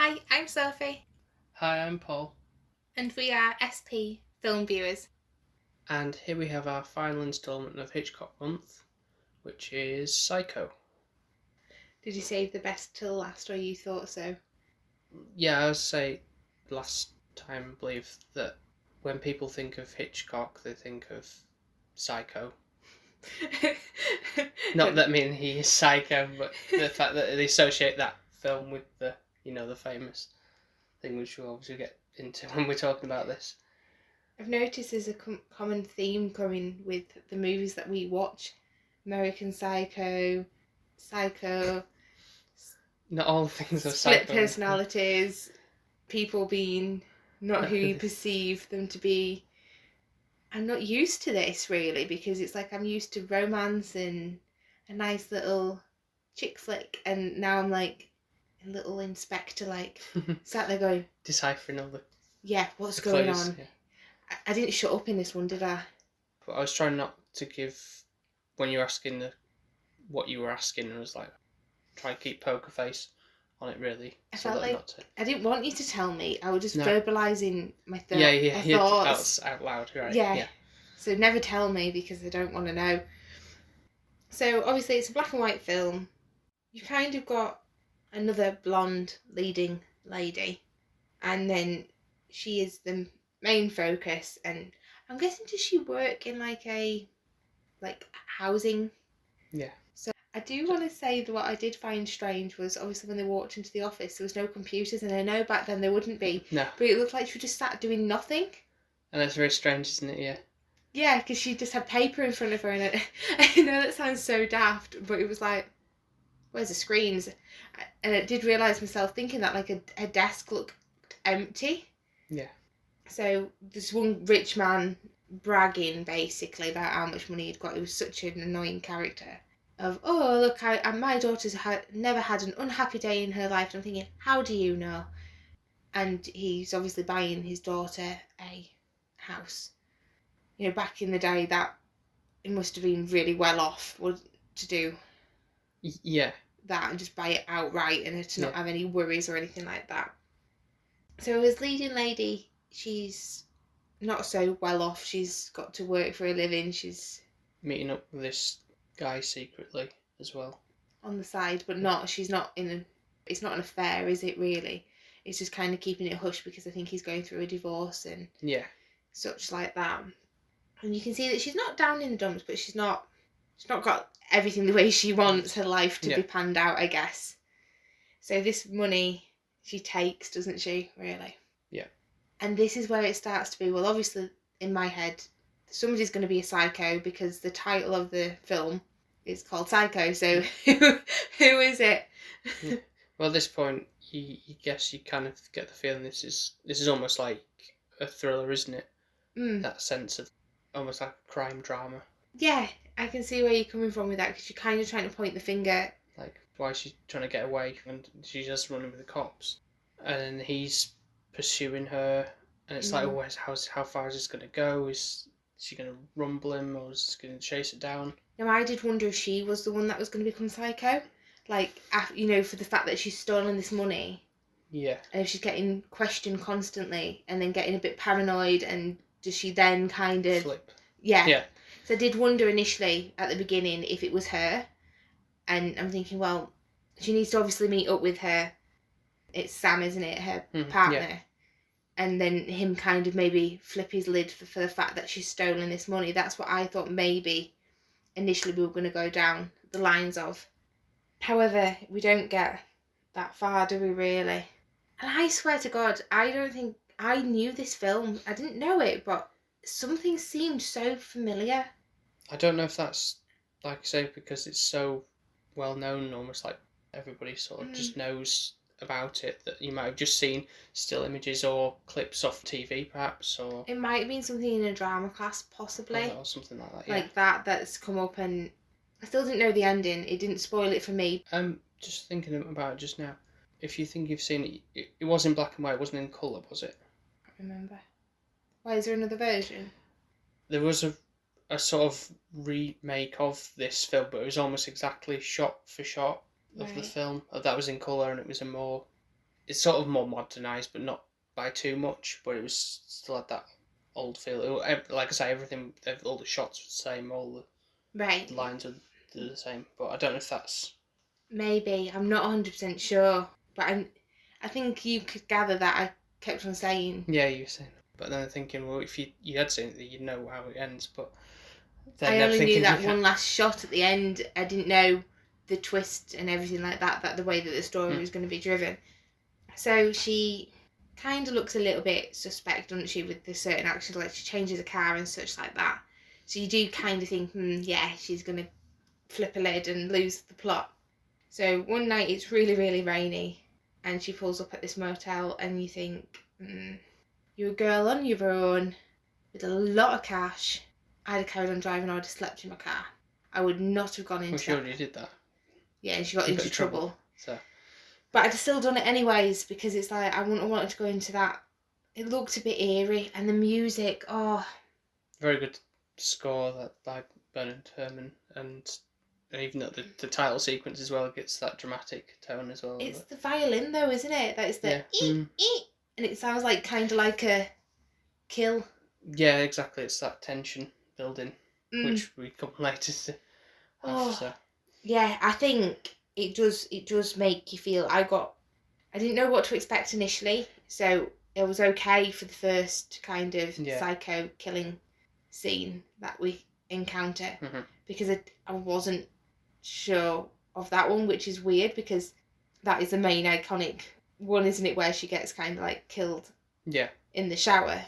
Hi, I'm Sophie, Hi, I'm Paul, and we are SP Film Viewers. and here we have our final instalment of Hitchcock Month, which is Psycho. Did you save the best till last, or you thought so? Yeah, I would say last time I believe that when people think of Hitchcock, they think of Psycho. Not that I mean he is Psycho, but the fact that they associate that film with the famous thing, which we'll obviously get into when we're talking about this. I've noticed there's a common theme coming with the movies that we watch. American Psycho, Not all things are split Psycho. personalities, people being not who you perceive them to be. I'm not used to this really, because it's like I'm used to romance and a nice little chick flick, and now I'm like a little inspector, like sat there going, deciphering all the what's the going clues, on? yeah. I didn't shut up in this one, did I? But I was trying not to give, when you were asking what you were asking, I was like, try and keep poker face on it really. I felt like I didn't want you to tell me. I was just verbalising my thoughts out loud, right? Yeah. So never tell me, because I don't want to know. So obviously it's a black and white film. You kind of got another blonde leading lady, and then she is the main focus. And I'm guessing, does she work in like housing? Yeah. So I do want to say that what I did find strange was, obviously when they walked into the office there was no computers, and I know back then there wouldn't be. No. But it looked like she just sat doing nothing. And that's very strange, isn't it? Yeah. Yeah, because she just had paper in front of her, and I know that sounds so daft, but it was like, where's the screens? And I did realise myself thinking that like a desk looked empty. Yeah. So this one rich man bragging basically about how much money he'd got. He was such an annoying character. Of, oh look, my daughter's never had an unhappy day in her life. And I'm thinking, how do you know? And he's obviously buying his daughter a house. You know, back in the day, that it must have been really well off to do. Yeah. That and just buy it outright, and to not have any worries or anything like that. So his leading lady, she's not so well off. She's got to work for a living. She's meeting up with this guy secretly as well on the side, but she's not it's not an affair, is it really? It's just kind of keeping it hush, because I think he's going through a divorce and such like that. And you can see that she's not down in the dumps, but she's not got everything the way she wants her life to be panned out, I guess. So this money she takes, doesn't she, really? Yeah. And this is where it starts to be, well, obviously, in my head, somebody's going to be a psycho, because the title of the film is called Psycho, so who is it? Yeah. Well, at this point, you guess you kind of get the feeling this is almost like a thriller, isn't it? That sense of almost like a crime drama. Yeah, I can see where you're coming from with that, because you're kind of trying to point the finger. Like, why is she trying to get away, and she's just running with the cops, and then he's pursuing her, and it's like, oh, how far is this going to go? Is she going to rumble him, or is she going to chase it down? Now, I did wonder if she was the one that was going to become psycho, like, for the fact that she's stolen this money. Yeah. And if she's getting questioned constantly and then getting a bit paranoid, and does she then kind of flip? Yeah. So I did wonder initially at the beginning if it was her, and I'm thinking, well, she needs to obviously meet up with her. It's Sam, isn't it, her partner? Yeah. And then him kind of maybe flip his lid for the fact that she's stolen this money. That's what I thought maybe initially we were going to go down the lines of. However, we don't get that far, do we really? And I swear to God, I don't think I knew this film. I didn't know it, but something seemed so familiar. I don't know if that's, like I say, because it's so well known, almost like everybody sort of just knows about it, that you might have just seen still images or clips off TV, perhaps, or it might have been something in a drama class, possibly, or something like that. Like that's come up, and I still didn't know the ending. It didn't spoil it for me. Just thinking about it just now, if you think you've seen it, it was in black and white. It wasn't in colour, was it? I can't remember. Why, is there another version? There was a sort of remake of this film, but it was almost exactly shot for shot of the film. That was in colour, and it was a more it's sort of more modernised, but not by too much. But it was still had that old feel. Like I say, everything, all the shots were the same, all the lines were the same. But I don't know if that's... Maybe. I'm not 100% sure. But I think you could gather that I kept on saying... Yeah, you were saying. But then I'm thinking, well, if you had seen it, you'd know how it ends. But then I only knew that you one last shot at the end. I didn't know the twist and everything like that the way that the story was going to be driven. So she kind of looks a little bit suspect, doesn't she, with the certain actions, like she changes a car and such like that. So you do kind of think, yeah, she's going to flip a lid and lose the plot. So one night it's really, really rainy and she pulls up at this motel and you think, you're a girl on your own with a lot of cash. I'd have carried on driving, I would have slept in my car. I would not have gone into that. Well, she already did that. Yeah, and she got into trouble. So. But I'd have still done it anyways because it's like I wouldn't have wanted to go into that. It looked a bit eerie and the music, Very good score by Bernard Herrmann, and even at the title sequence as well gets that dramatic tone as well. It's the violin though, isn't it? That is the and it sounds like kind of like a kill. Yeah, exactly. It's that tension building, which we come later to have. So. Yeah, I think it does make you feel. I didn't know what to expect initially, so it was okay for the first kind of psycho killing scene that we encounter because I wasn't sure of that one, which is weird because that is the main iconic one, isn't it, where she gets kind of like killed in the shower.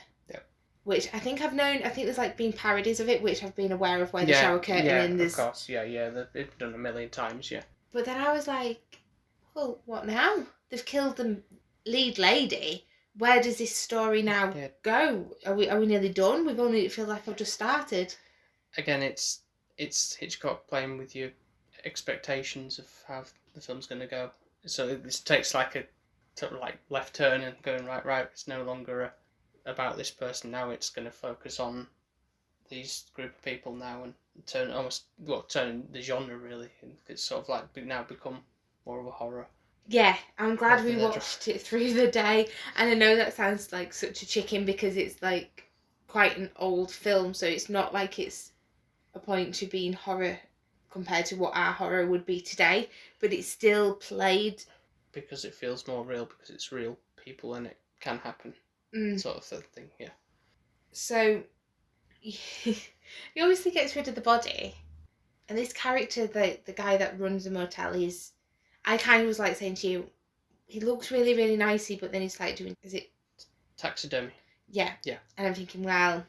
Which I think I've known. I think there's like been parodies of it, which I've been aware of, where the shower curtain and there's... of course, they've done a million times, But then I was like, well, what now? They've killed the lead lady. Where does this story now go? Are we nearly done? It feels like I've just started. Again, it's Hitchcock playing with your expectations of how the film's going to go. So this takes like a sort of like left turn and going right. It's no longer about this person now. It's going to focus on these group of people now and turn the genre really. It's sort of like now become more of a horror. Yeah, I'm glad we watched it through the day, and I know that sounds like such a chicken because it's like quite an old film, so it's not like it's a point to being horror compared to what our horror would be today, but it's still played because it feels more real, because it's real people and it can happen. Sort of thing, yeah. So, he obviously gets rid of the body, and this character, the guy that runs the motel, I kind of was like saying to you, he looks really, really nicey, but then he's like doing, is it? Taxidermy. Yeah. And I'm thinking, well,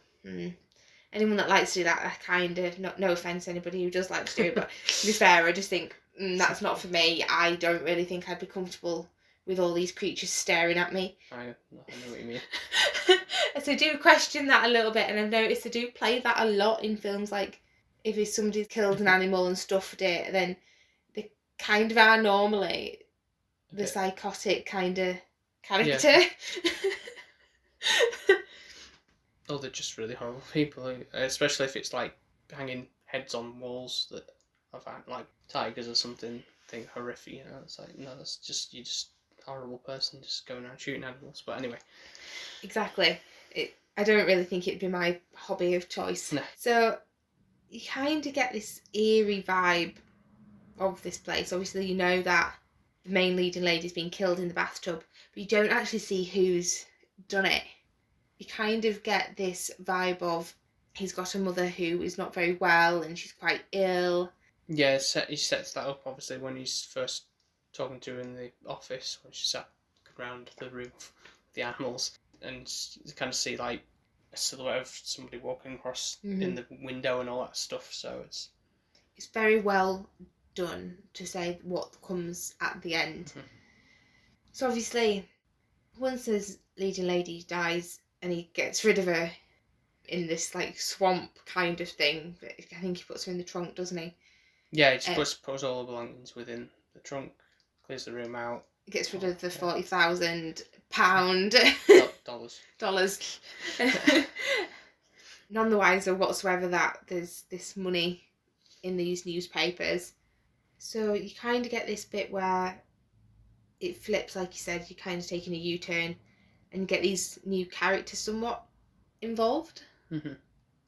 anyone that likes to do that, I kind of, no offence to anybody who does like to do it, but to be fair, I just think, that's not for me. I don't really think I'd be comfortable with all these creatures staring at me. I know what you mean. So I do question that a little bit, and I've noticed they do play that a lot in films, like if somebody's killed an animal and stuffed it, then they kind of are normally the psychotic kind of character. Oh, they're just really horrible people, especially if it's like hanging heads on walls that I've had, like tigers or something. I think horrific, it's like, no, that's just, you're just a horrible person just going around shooting animals. But anyway. Exactly. I don't really think it'd be my hobby of choice. No. So you kind of get this eerie vibe of this place. Obviously, you know that the main leading lady's been killed in the bathtub, but you don't actually see who's done it. You kind of get this vibe of he's got a mother who is not very well and she's quite ill. Yeah, he sets that up, obviously, when he's first talking to her in the office, when she sat around the room with the animals, and you kind of see like a silhouette of somebody walking across in the window and all that stuff, so it's very well done to say what comes at the end. So obviously, once this leading lady dies and he gets rid of her in this like swamp kind of thing, I think he puts her in the trunk, doesn't he? Yeah, he just puts all the belongings within the trunk, clears the room out. Gets rid of the £40,000 dollars. None the wiser whatsoever that there's this money in these newspapers. So you kind of get this bit where it flips, like you said, you're kind of taking a U-turn and get these new characters somewhat involved. Mm-hmm.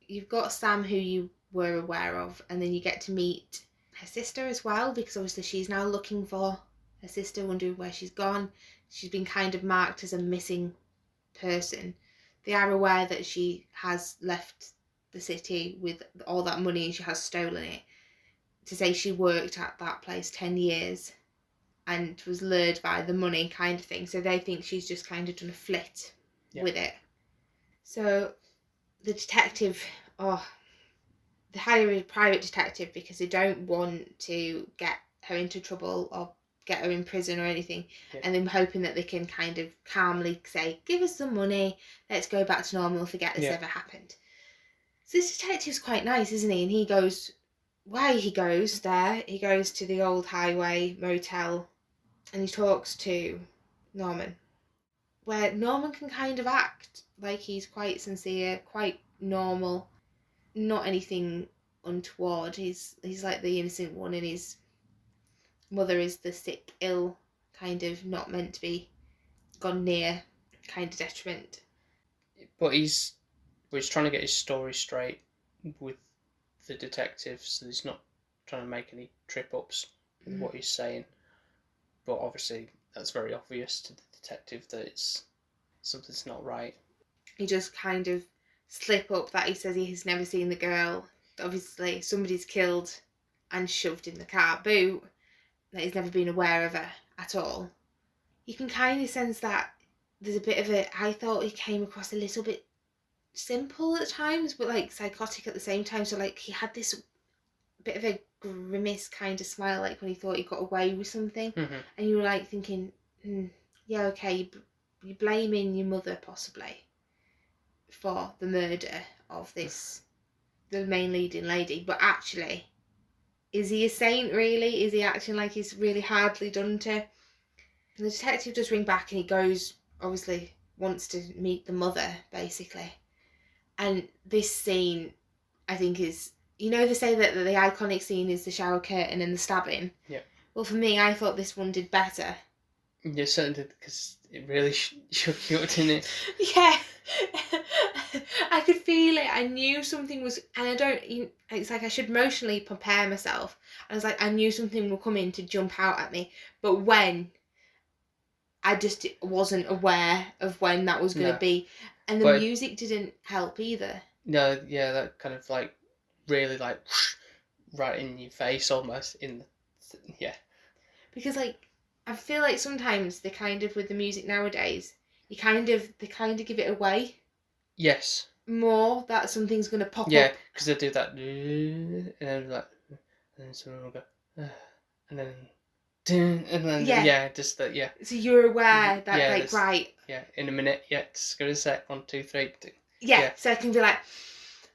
You've got Sam, who you were aware of, and then you get to meet her sister as well, because obviously she's now looking for her sister, wondering where she's gone. She's been kind of marked as a missing person. They are aware that she has left the city with all that money and she has stolen it, to say she worked at that place 10 years and was lured by the money, kind of thing. So they think she's just kind of done a flit with it. So the detective, they hire a private detective because they don't want to get her into trouble or get her in prison or anything. And then hoping that they can kind of calmly say, give us some money, let's go back to normal, forget this ever happened. So this detective's quite nice, isn't he? And he goes there, he goes to the old highway motel and he talks to Norman, where Norman can kind of act like he's quite sincere, quite normal, not anything untoward. He's like the innocent one, and his mother is the sick, ill, kind of not meant to be gone near kind of detriment. But he's trying to get his story straight with the detective, so he's not trying to make any trip-ups with what he's saying. But obviously that's very obvious to the detective that it's something's not right. He just kind of slip up that he says he has never seen the girl. Obviously somebody's killed and shoved in the car boot, that he's never been aware of her at all. You can kind of sense that there's a bit of I thought he came across a little bit simple at times, but like psychotic at the same time. So like he had this bit of a grimace kind of smile, like when he thought he got away with something. And you were like thinking, yeah, okay, you're blaming your mother possibly for the murder of this, the main leading lady, but actually, is he a saint really? Is he acting like he's really hardly done to? And the detective does ring back and he goes, obviously wants to meet the mother basically. And this scene, I think, is, you know, they say that the iconic scene is the shower curtain and the stabbing. Yeah. Well, for me, I thought this one did better. Yeah, certainly did, because it really shook you up, didn't it? Yeah. I could feel it. I knew something was, and it's like I should emotionally prepare myself. I was like, I knew something would come in to jump out at me. But when, I just wasn't aware of when that was going to be. And the music didn't help either. No, yeah, that kind of like really like right in your face almost. Because like I feel like sometimes they kind of, with the music nowadays, they kind of give it away. Yes. More that something's going to pop up. Yeah, because they do that, and then like, and then someone will go, and then just that, yeah. So you're aware that right. Yeah, in a minute, just go to sec, 1, 2, 3. Yeah, so I can be like,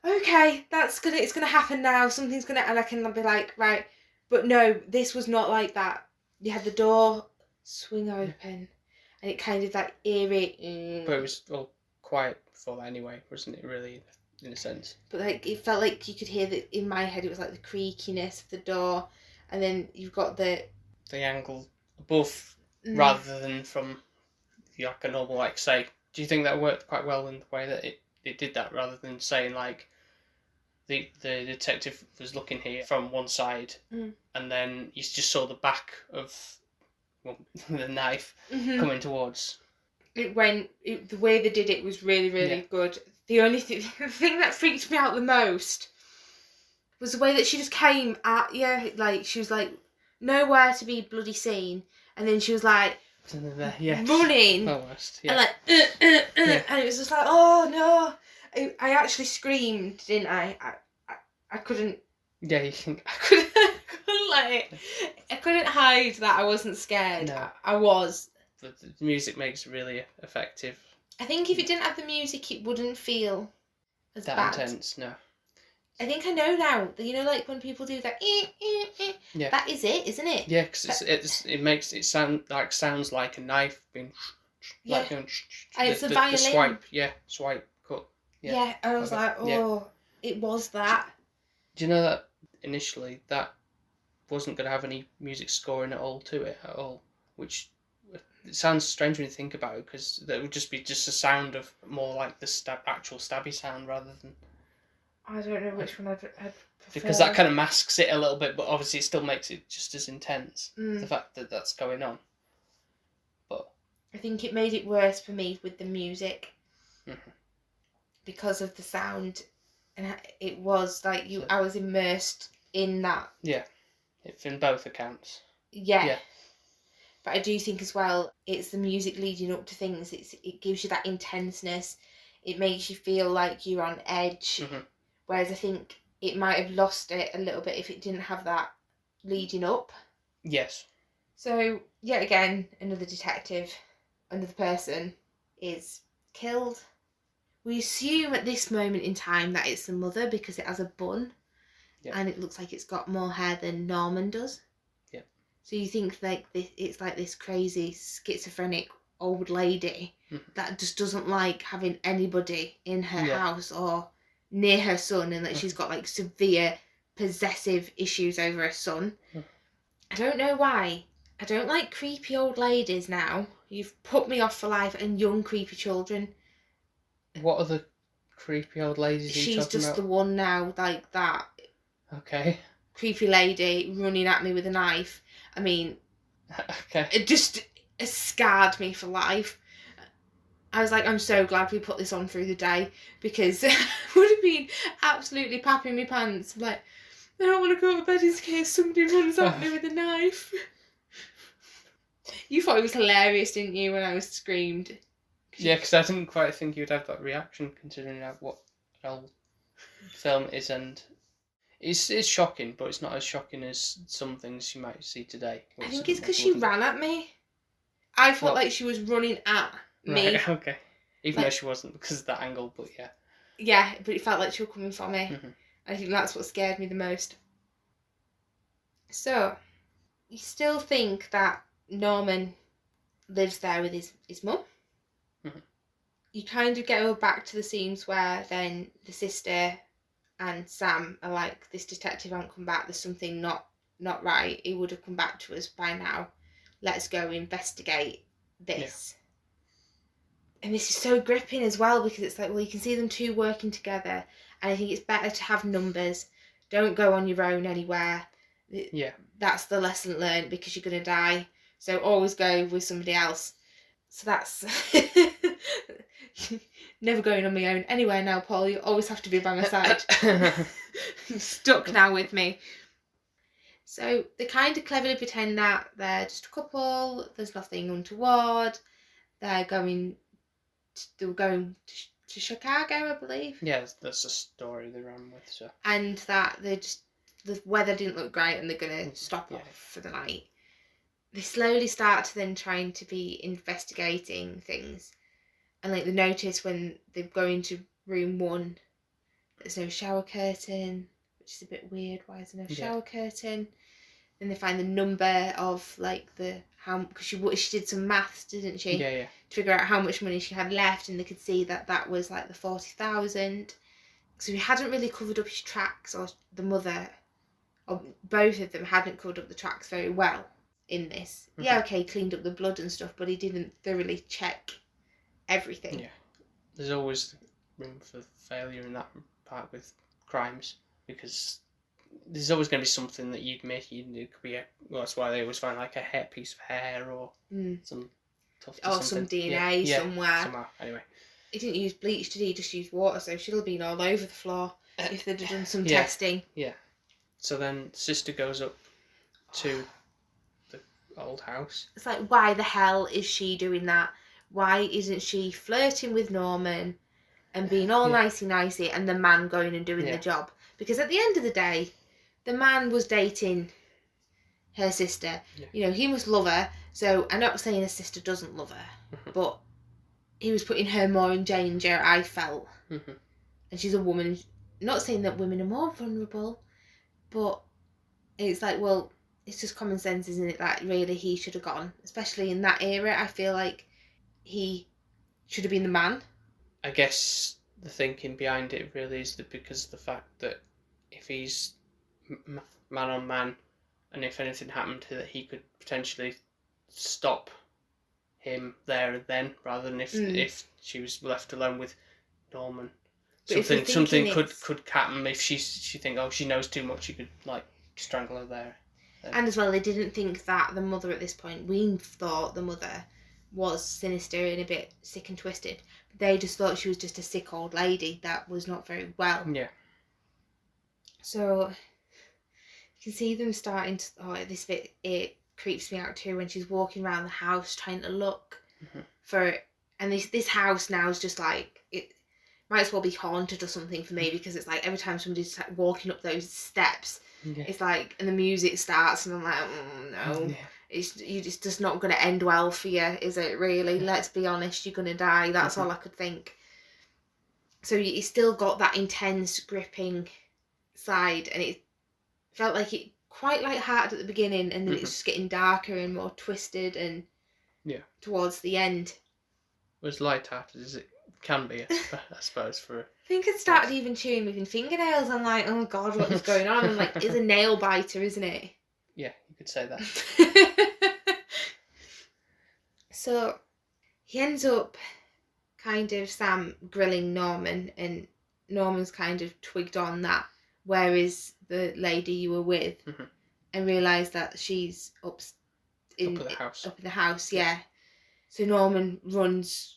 okay, it's gonna happen now. Something's gonna, and I can be like, right, but no, this was not like that. You had the door swing open, and it kind of like eerie. But it was all quiet before that anyway, wasn't it? Really, in a sense. But like it felt like you could hear that in my head. It was like the creakiness of the door, and then you've got the angle above rather than from like a normal, like, say. Do you think that worked quite well in the way that it did that, rather than saying like the detective was looking here from one side and then you just saw the back of the knife coming towards? The way they did it was really, really good. The only the thing that freaked me out the most was the way that she just came at you, like she was like nowhere to be bloody seen, and then she was like running almost, and like and it was just like, oh no. I actually screamed, didn't I? I couldn't. Yeah, you think I couldn't I couldn't hide that I wasn't scared. No. I was. But the music makes it really effective. I think if it didn't have the music, it wouldn't feel as that bad. Intense. No. I think I know now. You know, like when people do that. Yeah. That is it, isn't it? Yeah, because it makes it sounds like a knife being like and it's a violin. The swipe cut. Yeah, I was like, it was that. Do you know that initially that wasn't going to have any music scoring at all to it at all, which It sounds strange when you think about it, because that would just be just a sound of more like the actual stabby sound rather than. I don't know which one I'd prefer. Because that kind of masks it a little bit, but obviously it still makes it just as intense. Mm. The fact that that's going on. But I think it made it worse for me with the music. Mm-hmm. Because of the sound, and it was like I was immersed in that. Yeah, it's in both accounts. Yeah. But I do think as well, it's the music leading up to things. It gives you that intenseness. It makes you feel like you're on edge. Mm-hmm. Whereas I think it might have lost it a little bit if it didn't have that leading up. Yes. So, yet again, another detective, another person is killed. We assume at this moment in time that it's the mother because it has a bun. Yep. And it looks like it's got more hair than Norman does. Yeah. So you think like it's like this crazy schizophrenic old lady that just doesn't like having anybody in her house or near her son, and that she's got like severe possessive issues over her son. I don't know why. I don't like creepy old ladies now. You've put me off for life, and young creepy children. What other creepy old ladies are you She's talking just about? the one now, like that. Okay. Creepy lady running at me with a knife. I mean, okay. It just scarred me for life. I was like, I'm so glad we put this on through the day, because I would have been absolutely papping my pants. I'm like, I don't want to go to bed in case somebody runs at me with a knife. You thought it was hilarious, didn't you, when I was screamed? Yeah, because I didn't quite think you'd have that reaction, considering what an old film is, and it's shocking, but it's not as shocking as some things you might see today. I think it's because she ran at me. I felt like she was running at me. Right, okay. Even though she wasn't, because of that angle, but yeah. Yeah, but it felt like she was coming for me. Mm-hmm. I think that's what scared me the most. So, you still think that Norman lives there with his mum? Mm-hmm. You kind of go back to the scenes where then the sister and Sam are like, this detective won't come back, there's something not right, he would have come back to us by now, let's go investigate this. And this is so gripping as well, because it's like, well, you can see them two working together, and I think it's better to have numbers. Don't go on your own anywhere. Yeah. That's the lesson learned, because you're going to die. So always go with somebody else. So that's never going on my own anywhere now, Paul. You always have to be by my side. I'm stuck now with me. So they kind of cleverly pretend that they're just a couple. There's nothing untoward. They're going to Chicago, I believe. Yeah, that's a story they ran with. So. And that the weather didn't look great, and they're going to stop off for the night. They slowly start to then trying to be investigating things. And like they notice when they go into room 1, there's no shower curtain, which is a bit weird. Why is there no shower curtain? Then they find the number of like because she did some maths, didn't she? Yeah. To figure out how much money she had left, and they could see that was like the 40,000. So he hadn't really covered up his tracks, or the mother, or both of them hadn't covered up the tracks very well in this. Mm-hmm. Yeah, okay, cleaned up the blood and stuff, but he didn't thoroughly check everything. Yeah, there's always room for failure in that part with crimes, because there's always going to be something that you'd miss. It could be that's why they always find like a piece of hair or some tuft or some DNA somewhere. Somehow. Anyway, he didn't use bleach, did he? He just used water, so she'll have been all over the floor if they'd have done some testing. Yeah. So then sister goes up to the old house. It's like, why the hell is she doing that? Why isn't she flirting with Norman and being all nicey and the man going and doing the job? Because at the end of the day, the man was dating her sister. Yeah. You know, he must love her. So I'm not saying her sister doesn't love her, but he was putting her more in danger, I felt. Mm-hmm. And she's a woman. Not saying that women are more vulnerable, but it's like, well, it's just common sense, isn't it, that really he should have gone. Especially in that era, I feel like he should have been the man. I guess the thinking behind it really is that because of the fact that if he's man on man, and if anything happened, that he could potentially stop him there and then, rather than if she was left alone with Norman. But Something could happen if she think, oh, she knows too much, she could like strangle her there. And as well, they didn't think that the mother at this point, we thought the mother was sinister and a bit sick and twisted. They just thought she was just a sick old lady that was not very well. Yeah. So you can see them starting to. Oh, this bit, it creeps me out too when she's walking around the house trying to look for it. And this house now is just like, it might as well be haunted or something for me, because it's like every time somebody's walking up those steps, it's like, and the music starts and I'm like, no. Yeah. It's just not going to end well for you, is it really? Let's be honest, you're going to die. That's all I could think. So you still got that intense, gripping side, and it felt like it quite light-hearted at the beginning, and then it's just getting darker and more twisted, and towards the end. As light-hearted as it can be, I suppose, for... I think it started even chewing with your fingernails. I'm like, oh God, what is going on? I'm like, it's a nail biter, isn't it? Yeah, you could say that. So he ends up kind of Sam grilling Norman, and Norman's kind of twigged on that, where is the lady you were with, and realised that she's up in the house, yeah. So Norman runs,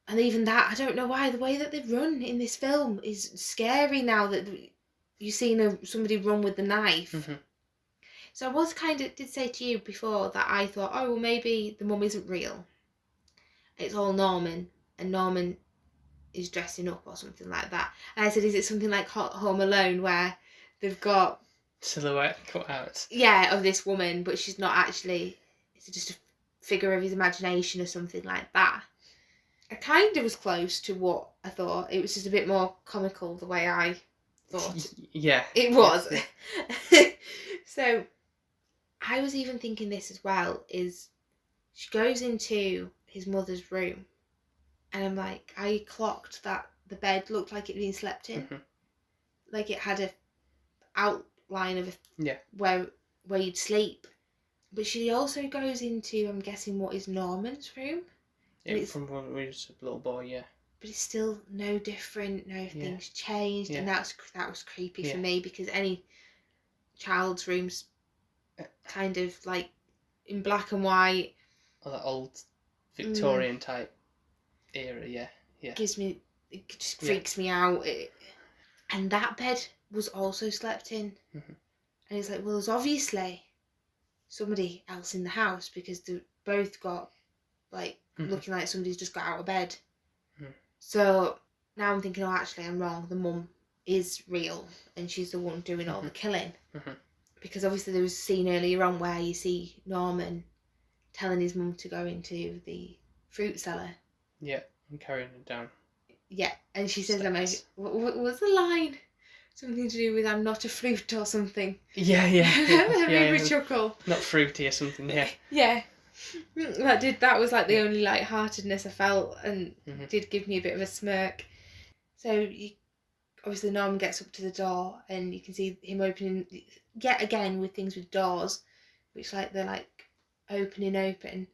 and even that, I don't know why, the way that they run in this film is scary now that you've seen somebody run with the knife. So I did say to you before that I thought, oh, well, maybe the mum isn't real. It's all Norman, and Norman is dressing up or something like that. And I said, is it something like Home Alone, where they've got... silhouette cut out. Yeah, of this woman, but she's not actually... It's just a figure of his imagination or something like that. I kind of was close to what I thought. It was just a bit more comical the way I thought. Yeah. It was. Yeah. So... I was even thinking this as well, is she goes into his mother's room, and I'm like, I clocked that the bed looked like it had been slept in. Like it had a outline of where you'd sleep. But she also goes into, I'm guessing, what is Norman's room? Yeah, from when we was a little boy, yeah. But it's still no different, nothing's changed, and that was creepy for me, because any child's room's kind of like in black and white, or that old Victorian type era, yeah. It just freaks me out. And that bed was also slept in, and it's like, well, there's obviously somebody else in the house, because they both got like looking like somebody's just got out of bed. So now I'm thinking, oh, actually I'm wrong, the mum is real and she's the one doing all the killing. Because obviously there was a scene earlier on where you see Norman telling his mum to go into the fruit cellar. Yeah, and carrying it down. Yeah, and she says, what was the line? Something to do with I'm not a fruit or something. Yeah. That made me chuckle. Not fruity or something, yeah. Yeah. That was like the only lightheartedness I felt, and did give me a bit of a smirk. So obviously Norman gets up to the door, and you can see him opening, yet again with things with doors, which like they're like open.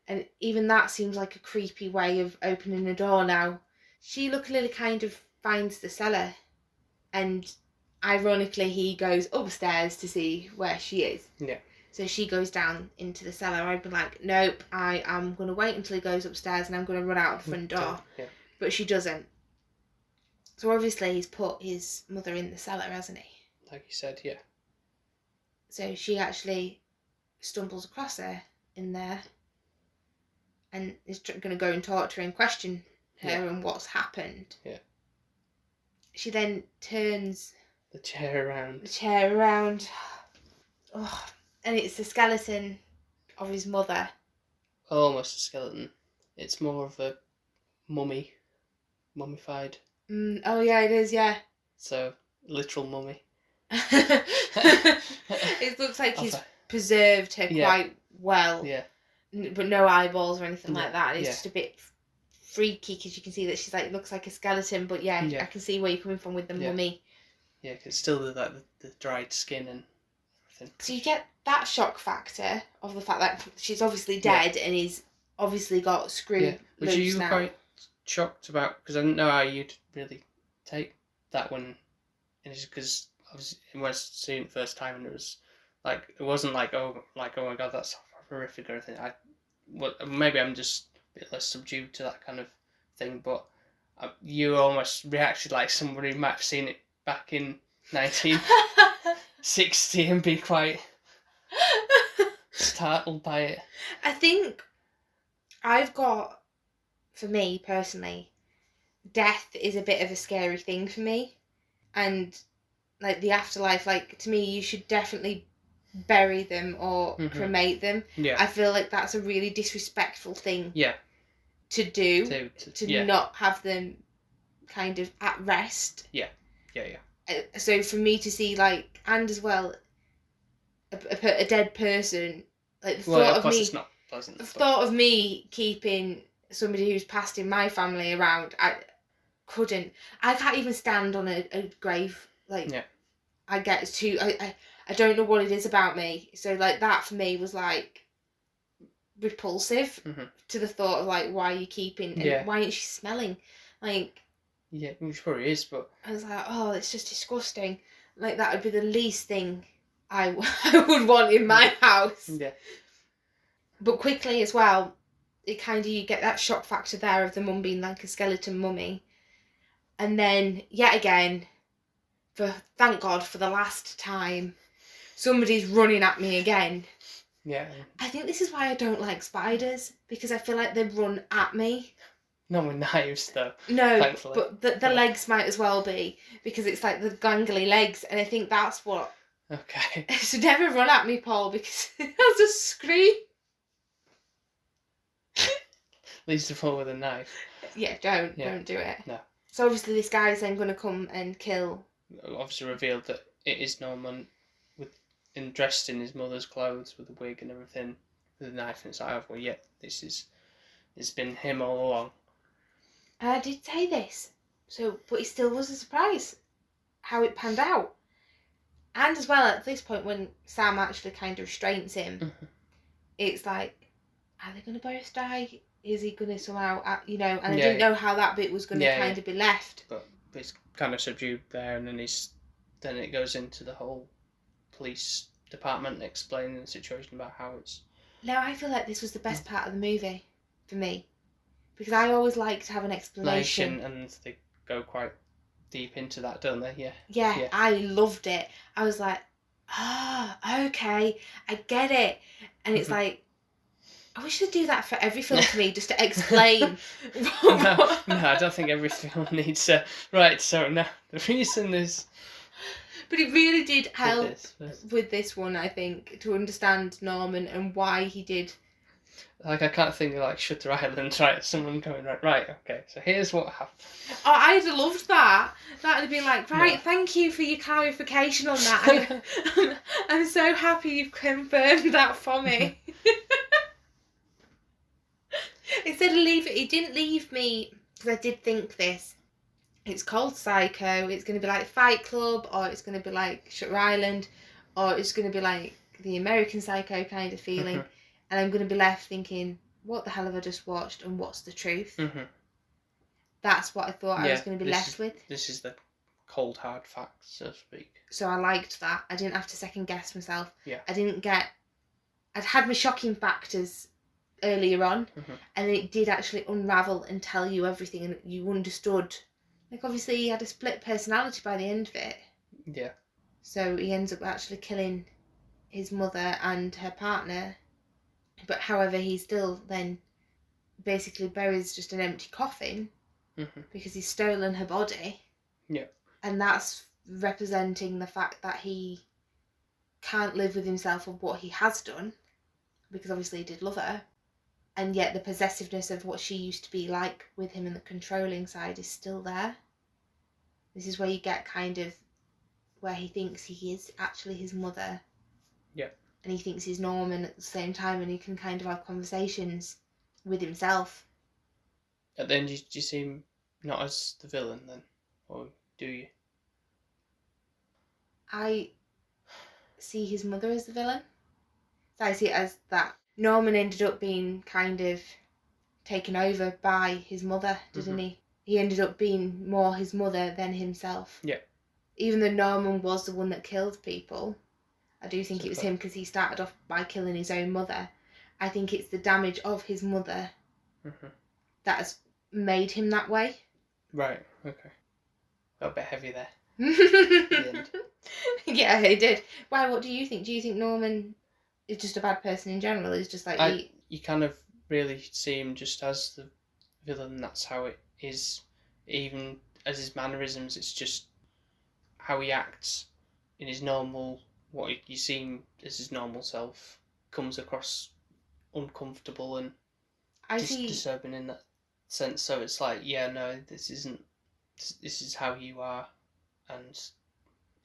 And even that seems like a creepy way of opening a door now. She luckily kind of finds the cellar, and ironically he goes upstairs to see where she is. Yeah. So she goes down into the cellar. I'd be like, nope, I am going to wait until he goes upstairs and I'm going to run out the front door. Yeah. But she doesn't. So obviously he's put his mother in the cellar, hasn't he? Like you said, yeah. So she actually stumbles across her in there, and is going to go and talk to her and question her and what's happened. Yeah. She then turns the chair around. Oh, and it's the skeleton of his mother. Almost a skeleton. It's more of a mummified. Oh yeah, it is, yeah. So, literal mummy. It looks like he's preserved her quite well. Yeah. But no eyeballs or anything like that. It's just a bit freaky, because you can see that she's like, looks like a skeleton, but I can see where you're coming from with the mummy. Yeah, because it's still the dried skin and everything. So you get that shock factor of the fact that she's obviously dead and he's obviously got screwed Was loose you now. quite shocked about, because I didn't know how you'd really take that one, because obviously when I seen it first time, and it was like, it wasn't like oh my god, that's horrific or anything. Maybe I'm just a bit less subdued to that kind of thing, but you almost reacted like somebody who might have seen it back in 1960 and be quite startled by it. I think I've got, for me personally, death is a bit of a scary thing for me, and like the afterlife, like to me you should definitely bury them or cremate them. I feel like that's a really disrespectful thing to do, to not have them kind of at rest. So for me to see, like, and as well a dead person, like the thought of me, it's not pleasant, thought of me keeping somebody who's passed in my family around, I can't even stand on a grave, like I get too, I don't know what it is about me, so like that for me was like repulsive to the thought of like, why are you keeping, and why isn't she smelling, like, which probably is, but I was like, oh, it's just disgusting, like that would be the least thing I would want in my house. But quickly as well, it kind of, you get that shock factor there of the mum being like a skeleton mummy, and then yet again, thank God for the last time, somebody's running at me again. I think this is why I don't like spiders, because I feel like they run at me. Not with knives though. No, thankfully. But the legs might as well be, because it's like the gangly legs, and I think that's what. Okay. So never run at me, Paul, because I'll just scream. At least to fall with a knife. Don't do it. No. So obviously this guy is then going to come and kill. Obviously revealed that it is Norman, dressed in his mother's clothes with a wig and everything, with a knife inside. Well, it's been him all along. I did say this, but it still was a surprise how it panned out. And as well, at this point when Sam actually kind of restrains him, it's like, are they going to both die? Is he going to somehow, and I didn't know how that bit was going to kind of be left. But it's kind of subdued there, and then it goes into the whole police department explaining the situation about how it's... Now, I feel like this was the best part of the movie, for me. Because I always like to have an explanation. And they go quite deep into that, don't they? Yeah, I loved it. I was like, okay, I get it. And it's like, I wish they'd do that for every film for me, just to explain. No, I don't think every film needs right, so no, the reason is... But it really did help with this one, I think, to understand Norman and why he did... Like, I can't think of, like, Shutter Island, right? Someone going, right, okay, so here's what happened. Oh, I'd have loved that. That would have been like, right, thank you for your clarification on that. I'm so happy you've confirmed that for me. Instead of it didn't leave me, because I did think this. It's called Psycho, it's going to be like Fight Club, or it's going to be like Shutter Island, or it's going to be like the American Psycho kind of feeling. And I'm going to be left thinking, what the hell have I just watched, and what's the truth? That's what I thought I was going to be left with. This is the cold, hard facts, so to speak. So I liked that. I didn't have to second guess myself. Yeah. I'd had my shocking factors earlier on, and then it did actually unravel and tell you everything, and you understood. Like, obviously, he had a split personality by the end of it. Yeah. So he ends up actually killing his mother and her partner. But however, he still then basically buries just an empty coffin because he's stolen her body. Yeah. And that's representing the fact that he can't live with himself of what he has done, because obviously he did love her. And yet the possessiveness of what she used to be like with him and the controlling side is still there. This is where you get kind of where he thinks he is actually his mother. Yeah. And he thinks he's Norman at the same time, and he can kind of have conversations with himself. At the end, do you see him not as the villain then? Or do you? I see his mother as the villain. So I see it as that Norman ended up being kind of taken over by his mother, didn't he? He ended up being more his mother than himself. Yeah. Even though Norman was the one that killed people, I do think it was Super. him because he started off by killing his own mother. I think it's the damage of his mother that has made him that way. Right, okay. Got a bit heavy there. Yeah, he did. Why, what do you think? Do you think Norman is just a bad person in general? He's just like... You kind of really see him just as the villain. That's how it is. Even as his mannerisms, it's just how he acts in his normal... What you see him as his normal self comes across uncomfortable and disturbing in that sense. So it's like, yeah, no, this is how you are, and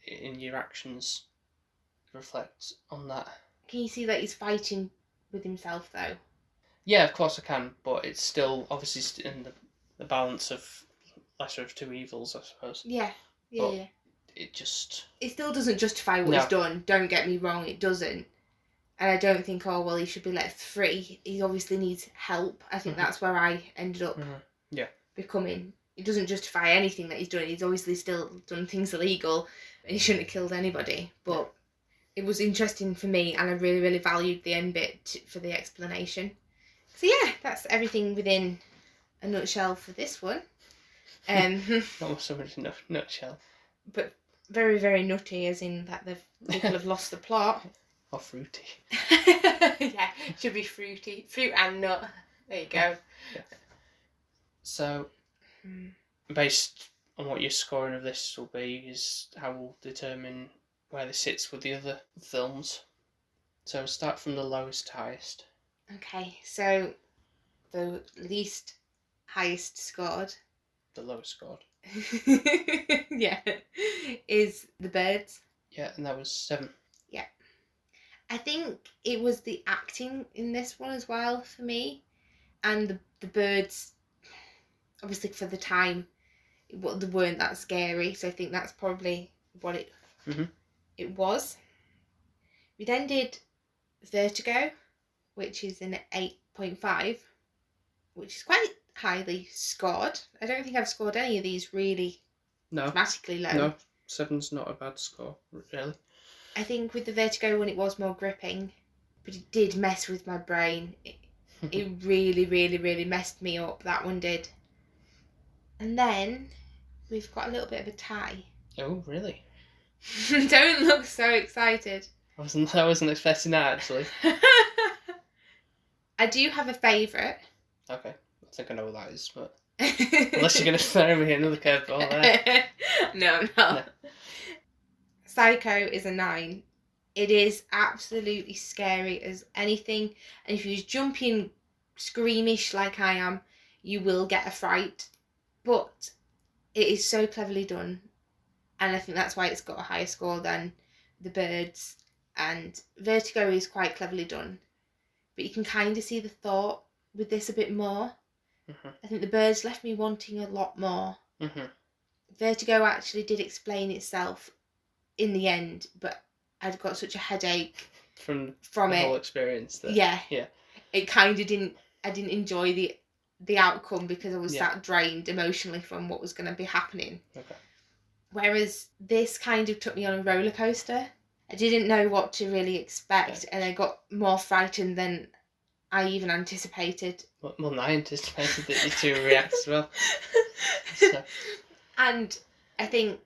in your actions reflect on that. Can you see that he's fighting with himself though? Yeah, of course I can, but it's still obviously in the balance of lesser of two evils, I suppose. Yeah. It still doesn't justify what he's done, don't get me wrong, it doesn't. And I don't think, oh, well, he should be let free. He obviously needs help. I think that's where I ended up becoming. It doesn't justify anything that he's done. He's obviously still done things illegal and he shouldn't have killed anybody. But it was interesting for me, and I really, really valued the end bit for the explanation. So yeah, that's everything within a nutshell for this one. Not so much a nutshell. But very, very nutty, as in that people have lost the plot. Or fruity. Yeah, should be fruity. Fruit and nut. There you go. Yeah. So, based on what your scoring of this will be, is how we'll determine where this sits with the other films. So, start from the lowest to highest. Okay, so the least highest scored. The lowest scored. Yeah. Is The Birds. Yeah, and that was 7. Yeah. I think it was the acting in this one as well for me. And the birds, obviously for the time, they weren't that scary. So I think that's probably what it was. We then did Vertigo, which is an 8.5, which is quite highly scored. I don't think I've scored any of these really dramatically low. No, 7's not a bad score, really. I think with the Vertigo one, it was more gripping, but it did mess with my brain. It really, really, really messed me up. That one did. And then we've got a little bit of a tie. Oh, really? Don't look so excited. I wasn't expecting that, actually. I do have a favourite. Okay, I think I know what that is, but unless you're going to throw me another curveball there. No, I'm not. No. Psycho is a 9. It is absolutely scary as anything, and if you're jumping screamish like I am, you will get a fright. But it is so cleverly done, and I think that's why it's got a higher score than The Birds. And Vertigo is quite cleverly done, but you can kind of see the thought with this a bit more. I think The Birds left me wanting a lot more. Vertigo actually did explain itself in the end, but I'd got such a headache from the it. Whole experience. Yeah. It kind of didn't. I didn't enjoy the outcome because I was that drained emotionally from what was going to be happening. Okay. Whereas this kind of took me on a roller coaster. I didn't know what to really expect, and I got more frightened than I even anticipated. Well, I anticipated that you two would react as well. So. And I think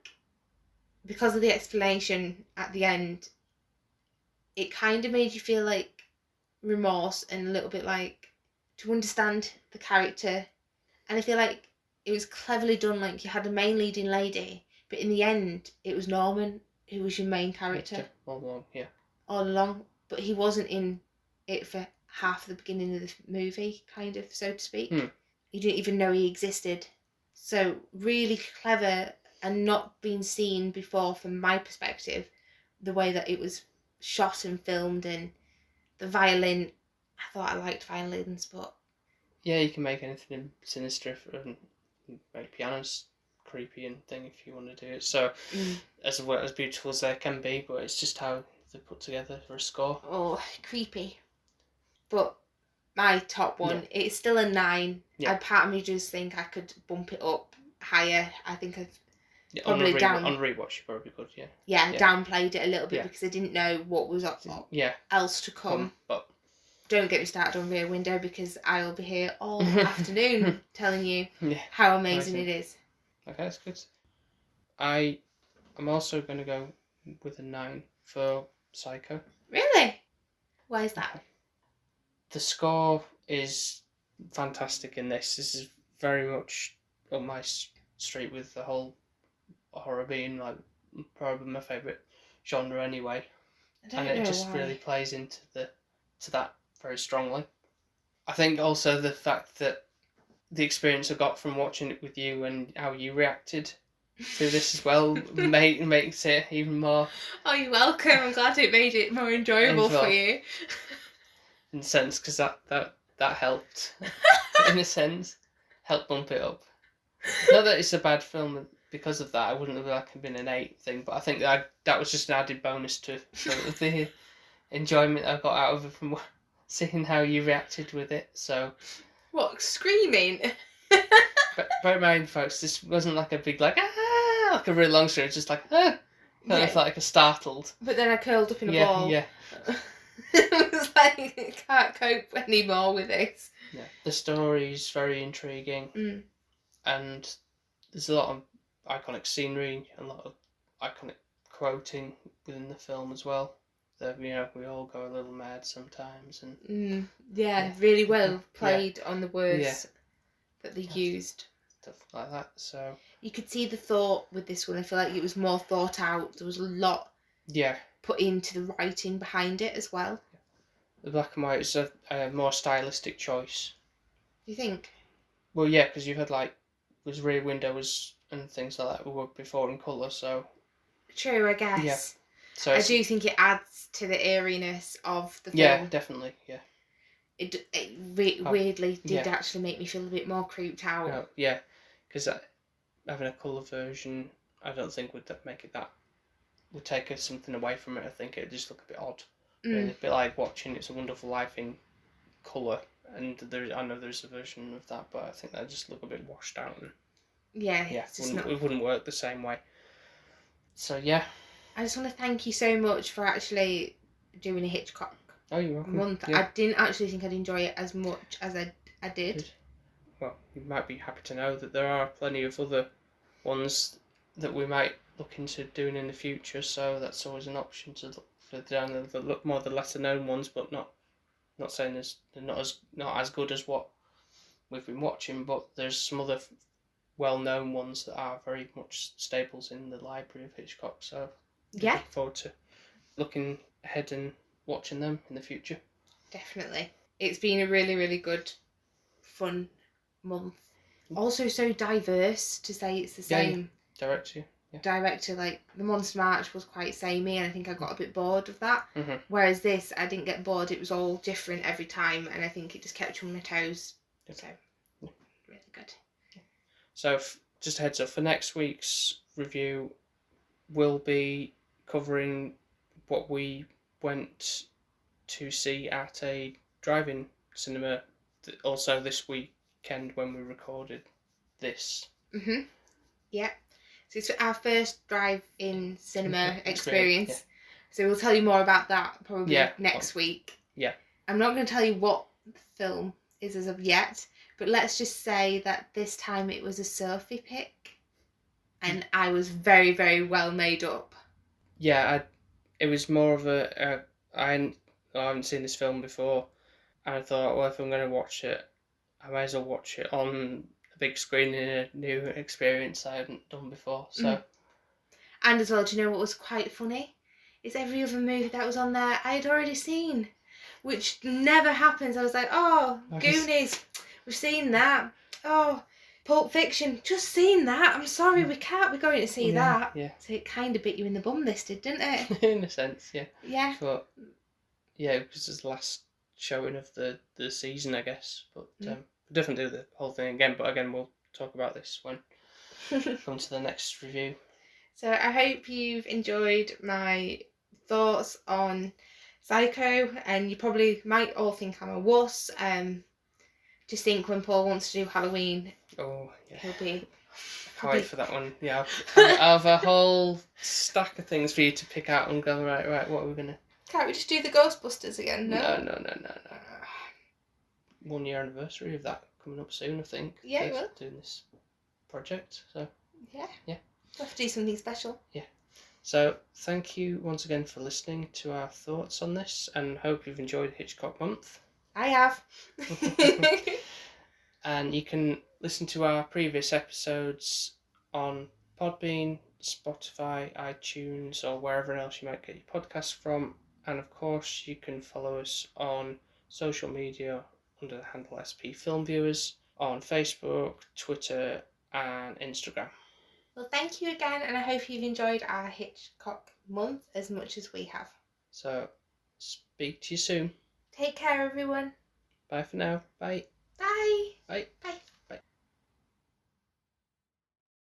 because of the explanation at the end, it kind of made you feel like remorse and a little bit like to understand the character. And I feel like it was cleverly done. Like, you had a main leading lady, but in the end it was Norman who was your main character all along, but he wasn't in it for half the beginning of the movie, kind of, so to speak. You didn't even know he existed. So really clever, and not been seen before from my perspective, the way that it was shot and filmed, and the violin. I thought I liked violins, but yeah, you can make anything sinister and make pianos creepy and thing if you want to do it. So as beautiful as they can be, but it's just how they're put together for a score. Oh, creepy. But my top one. Yeah. It's still a 9. Yeah. Part of me just think I could bump it up higher. I think I've probably on rewatch, you probably could. Yeah. Yeah, downplayed it a little bit because I didn't know what was else to come. But don't get me started on Rear Window, because I'll be here all afternoon telling you how amazing it is. Okay, that's good. I'm also going to go with a 9 for Psycho. Really? Why is that? The score is fantastic in this. This is very much up my street, with the whole horror being like probably my favourite genre anyway. And it just really plays into that very strongly. I think also the fact that the experience I got from watching it with you and how you reacted to this as well makes it even more. Oh, you're welcome. I'm glad it made it more enjoyable for you. In a sense, because that helped. In a sense, helped bump it up. Not that it's a bad film because of that. I wouldn't have been an 8 thing, but I think that was just an added bonus to the enjoyment I got out of it from seeing how you reacted with it. So. What, screaming? But bear in mind, folks, this wasn't like a big like a really long story. It's just like kind of like a startled. But then I curled up in a ball. Yeah. It was like, I can't cope anymore with this. Yeah, the story's very intriguing, and there's a lot of iconic scenery and a lot of iconic quoting within the film as well. That we all go a little mad sometimes, and really well played on the words that they used, stuff like that. So you could see the thought with this one. I feel like it was more thought out. There was a lot put into the writing behind it as well. The black and white is a more stylistic choice. Do you think? Well, yeah, because you had was Rear Windows and things like that were before in colour, so. True, I guess. Yeah. So I do think it adds to the eeriness of the film. Yeah, definitely, yeah. It weirdly did actually make me feel a bit more creeped out. Oh, yeah, because having a colour version, I don't think would take something away from it. I think it'd just look a bit odd. Really, a bit like watching It's a Wonderful Life in colour, and I know there's a version of that, but I think that'd just look a bit washed out. And, it wouldn't work the same way. So, yeah. I just want to thank you so much for actually doing a Hitchcock month. Yeah. I didn't actually think I'd enjoy it as much as I did. Well, you might be happy to know that there are plenty of other ones that we might look into doing in the future, so that's always an option to look for down the lesser known ones, but not saying they're not as good as what we've been watching, but there's some other well-known ones that are very much staples in the library of Hitchcock, so look forward to looking ahead and watching them in the future. Definitely. It's been a really, really good, fun month. Also so diverse, to say it's the same director. Like the Monster March was quite samey, and I think I got a bit bored of that. Whereas this, I didn't get bored. It was all different every time, and I think it just kept you on my toes. So really good. So just a heads up, for next week's review, we'll be covering what we went to see at a drive-in cinema also this weekend when we recorded this. Yeah. So it's our first drive-in cinema experience. Yeah. So we'll tell you more about that probably next week. Yeah. I'm not going to tell you what the film is as of yet, but let's just say that this time it was a Sophie pick, and I was very, very well made up. Yeah, it was more of I haven't seen this film before, and I thought, well, if I'm going to watch it, I might as well watch it on a big screen in a new experience I hadn't done before. So, and as well, do you know what was quite funny? Is every other movie that was on there I had already seen, which never happens. I was like, oh, Goonies, we've seen that. Oh, Pulp Fiction, just seen that. I'm sorry, we can't be going to see that. Yeah. So it kind of bit you in the bum, this did, didn't it? In a sense, yeah. Yeah. But yeah, because it's the last showing of the season, I guess. But we'll definitely do the whole thing again. But again, we'll talk about this when we come to the next review. So I hope you've enjoyed my thoughts on psycho, and you probably might all think I'm a wuss. Just think when Paul wants to do Halloween, oh yeah, he'll be. I can't wait for that one. Yeah, I'll have a whole stack of things for you to pick out and go, right, what are we gonna... Can't we just do the Ghostbusters again? No. No. 1 year anniversary of that coming up soon, I think. Yeah, it will. Doing this project, so... Yeah. Yeah. We'll have to do something special. Yeah. So, thank you once again for listening to our thoughts on this, and hope you've enjoyed Hitchcock Month. I have. And you can listen to our previous episodes on Podbean, Spotify, iTunes, or wherever else you might get your podcasts from. And of course, you can follow us on social media under the handle SP Film Viewers on Facebook, Twitter, and Instagram. Well, thank you again, and I hope you've enjoyed our Hitchcock Month as much as we have. So, speak to you soon. Take care, everyone. Bye for now. Bye. Bye. Bye. Bye.